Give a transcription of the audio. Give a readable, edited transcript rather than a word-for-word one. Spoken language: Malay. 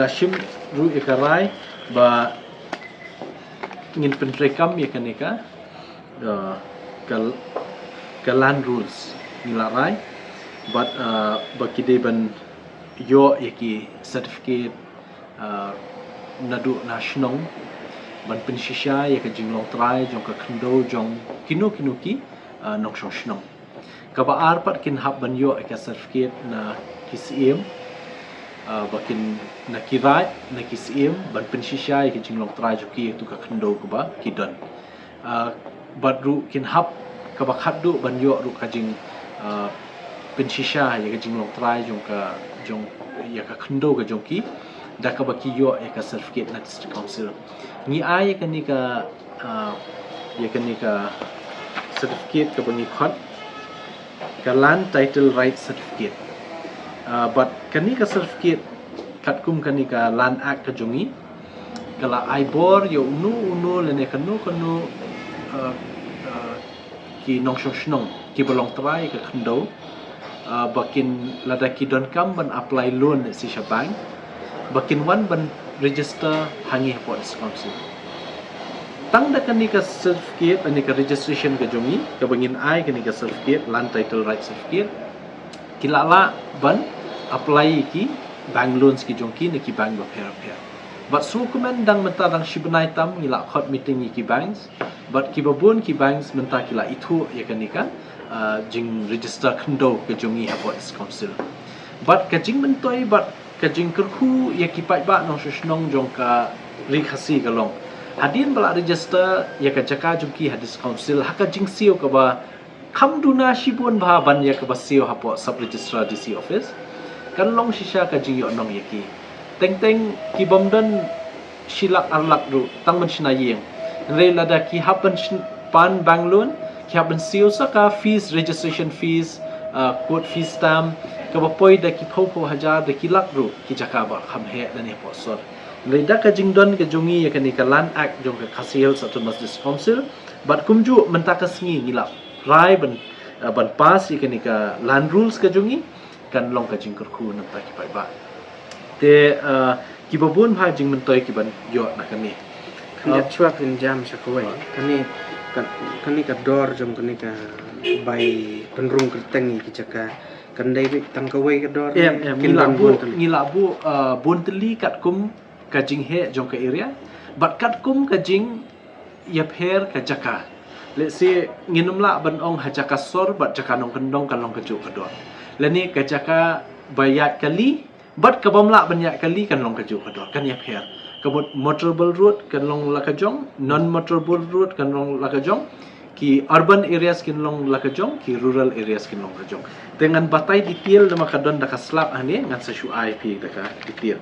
shim ru ikarai ba ngin pentrekam ya kanika ka land rules nilarai but bakide ban yo yaki certificate nadu national ban penshisha ya ka jinglong trai jong ka khndo jong kinu ki nok shoshnong ka ba ar pat kin hab ban yo ka certificate na kisiem bakin na kirai na kisiem ban penshisha ya ka jinglong trai joki tu ka khndo ko ba kidon but ru kin hab ka ba khaddu ban yo ru ka jing penshisha ya ka jinglong trai jong ya ka khndo ka jongki da ka ba ki yo ya ka certificate na district council ni ai ka ni ka certificate ka bangi khot ka land title right certificate but kani ka certificate katkum kani ka land act ka jongi kala ai bor yo unu lene kanu ki nong shoshnong ki bolong trai ka khndo bakin lada ki don kam ban apply loan si shabang bakin wan ban register hangi for this council tang da kani ka certificate ani ka registration ka jongi ka bangin ai kani ka certificate land title right certificate kilala ban apply ki bank loans ki jongki ni ki bank ba pair but su kumen dang menta dang shibnai tam ngila khot meeting ki banks but ki babun ki banks menta kila itu ya kani ka jing register khndo ke jongi ha for this council but ka jing mentoi but ka jing kerhu ya ki pai ba nong shnong jong ka ri khasi ka long hadin bala register ya ka jaka jongki hadis council haka jing sio ka ba khamduna shibun ba ban ya ka ba sio ha po sub registrar DC office kan long shisha ka jing yo nong yaki teng ki bomdan shilak alak ru tang man shina yeng re lada ki happen pan banglun ki happen sio saka fees registration fees court fees stamp ka ba poi da ki pho hajar da ki lak ru ki jaka ba kham he da ne po sor le da ka jingdon ka jongi ya ka ni ka land act jong ka khasil sa masjid council but kumju menta ka singi ngila rai ban pass ya ka ni ka land rules ka jongi kan long ka jing kurku na ta ki pai ba te ki babun bha jing mentoi ki ban yo na ka ni ya chua pin jam sakoi kani ka dor jom kani ka bai penrung kerteng ki jaka kan dai tang ka wei ka dor ngila bu bon teli kat kum ka jing he jong ka area but kat kum ka jing ya pher ka jaka let's say nginum la ban ong ha jaka sor bat jaka nong kendong kan long ka ju ka dor lani ka jaka bayat kali but ka bamla banyak kali kan long ka ju ka dor kan ya pher kabut motorable road kan long la ka jong non motorable road kan long la ka jong ki urban areas kin long la ka jong ki rural areas kin long ka jong dengan batai detail dama kadon da ka slap ane ngan sa shu IP da ka detail